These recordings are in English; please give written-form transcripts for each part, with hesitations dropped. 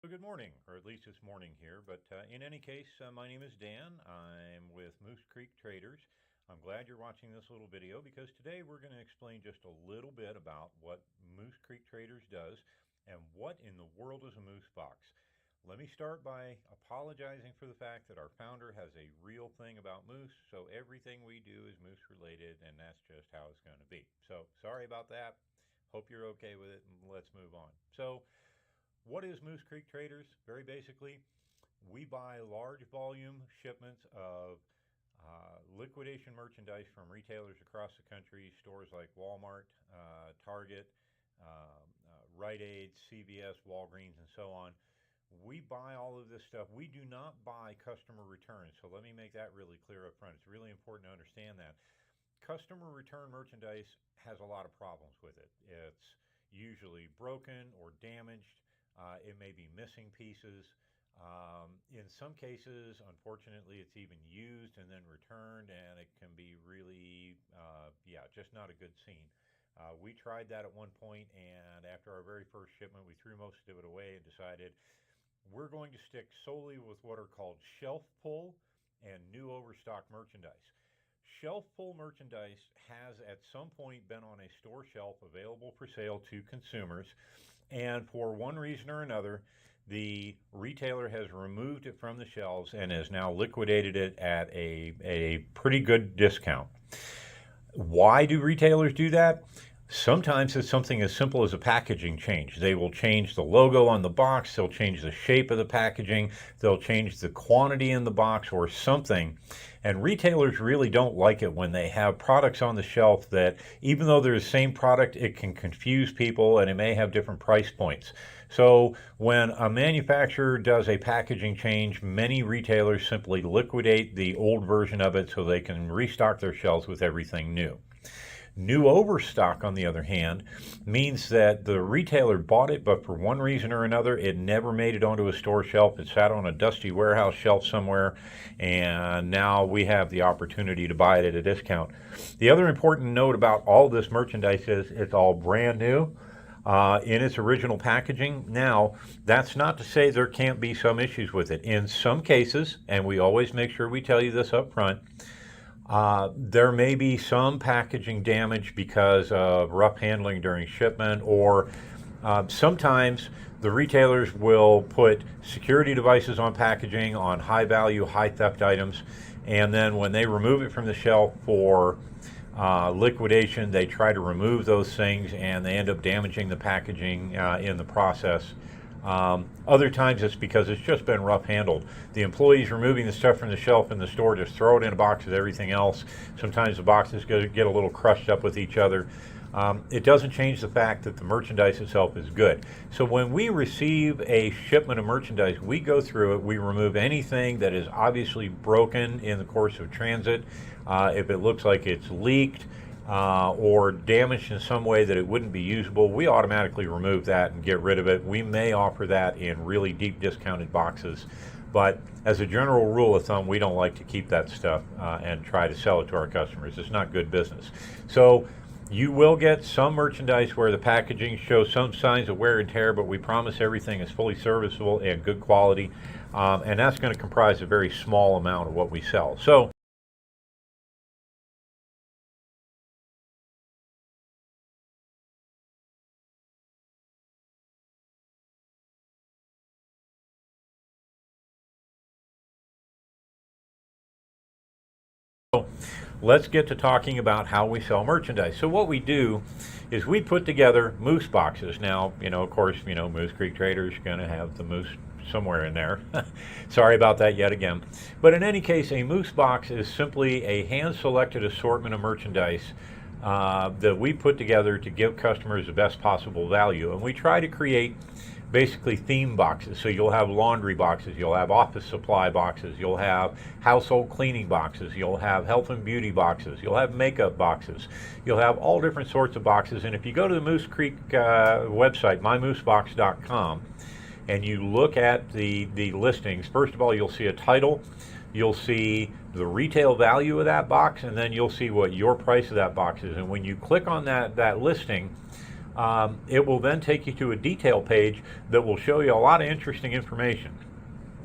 Well, good morning, or at least it's morning here. But in any case, my name is Dan. I'm with Moose Creek Traders. I'm glad you're watching this little video because today we're going to explain just a little bit about what Moose Creek Traders does and what in the world is a moose box. Let me start by apologizing for the fact that our founder has a real thing about moose, so everything we do is moose related, and that's just how it's going to be. So sorry about that. Hope you're okay with it, and let's move on. So what is Moose Creek Traders? Very basically, we buy large volume shipments of liquidation merchandise from retailers across the country, stores like Walmart, Target, Rite Aid, CVS, Walgreens, and so on. We buy all of this stuff. We do not buy customer returns. So let me make that really clear up front. It's really important to understand that. Customer return merchandise has a lot of problems with it. It's usually broken or damaged. It may be missing pieces. In some cases, unfortunately, it's even used and then returned, and it can be really, just not a good scene. We tried that at one point, and after our very first shipment, we threw most of it away and decided we're going to stick solely with what are called shelf pull and new overstock merchandise. Shelf pull merchandise has at some point been on a store shelf available for sale to consumers, and for one reason or another, the retailer has removed it from the shelves and has now liquidated it at a pretty good discount. Why do retailers do that? Sometimes it's something as simple as a packaging change. They will change the logo on the box, they'll change the shape of the packaging, they'll change the quantity in the box or something. And retailers really don't like it when they have products on the shelf that, even though they're the same product, it can confuse people and it may have different price points. So when a manufacturer does a packaging change, many retailers simply liquidate the old version of it so they can restock their shelves with everything new. New overstock, on the other hand, means that the retailer bought it, but for one reason or another, it never made it onto a store shelf. It sat on a dusty warehouse shelf somewhere, and now we have the opportunity to buy it at a discount. The other important note about all this merchandise is it's all brand new. In its original packaging. Now, that's not to say there can't be some issues with it. In some cases, and we always make sure we tell you this up front, there may be some packaging damage because of rough handling during shipment, or sometimes the retailers will put security devices on packaging on high value, high theft items, and then when they remove it from the shelf for liquidation, they try to remove those things and they end up damaging the packaging in the process. Other times it's because it's just been rough handled. The employees removing the stuff from the shelf in the store just throw it in a box with everything else. Sometimes the boxes get a little crushed up with each other. It doesn't change the fact that the merchandise itself is good. So when we receive a shipment of merchandise, we go through it, we remove anything that is obviously broken in the course of transit. If it looks like it's leaked, or damaged in some way that it wouldn't be usable, we automatically remove that and get rid of it. We may offer that in really deep discounted boxes, but as a general rule of thumb, we don't like to keep that stuff and try to sell it to our customers. It's not good business. So you will get some merchandise where the packaging shows some signs of wear and tear, but we promise everything is fully serviceable and good quality, and that's going to comprise a very small amount of what we sell. So let's get to talking about how we sell merchandise. So what we do is we put together moose boxes. Now, of course, Moose Creek Traders are going to have the moose somewhere in there. Sorry about that yet again. But in any case, a moose box is simply a hand-selected assortment of merchandise that we put together to give customers the best possible value. And we try to create basically theme boxes. So you'll have laundry boxes, you'll have office supply boxes, you'll have household cleaning boxes, you'll have health and beauty boxes, you'll have makeup boxes, you'll have all different sorts of boxes. And if you go to the Moose Creek website, mymoosebox.com, and you look at the listings, first of all, you'll see a title, you'll see the retail value of that box, and then you'll see what your price of that box is. And when you click on that listing, it will then take you to a detail page that will show you a lot of interesting information.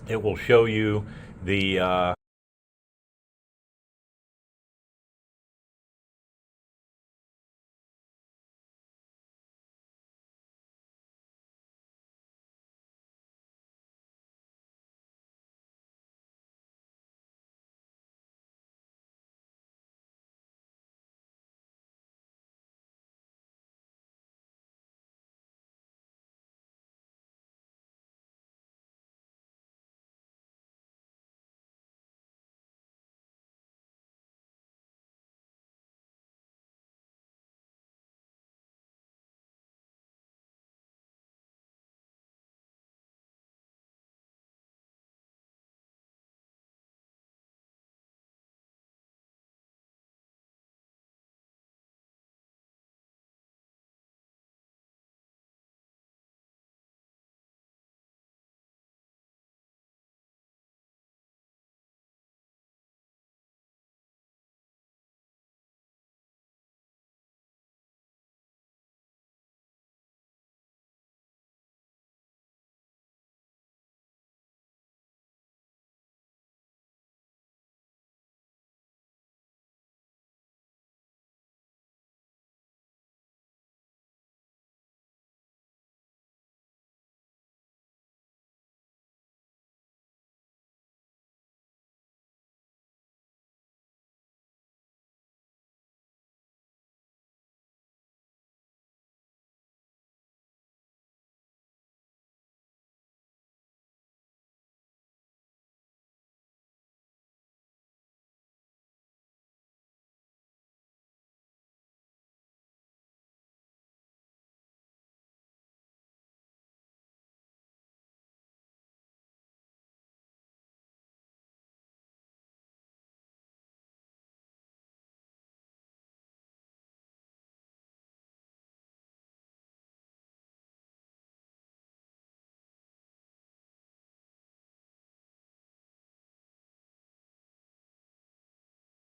It will show you the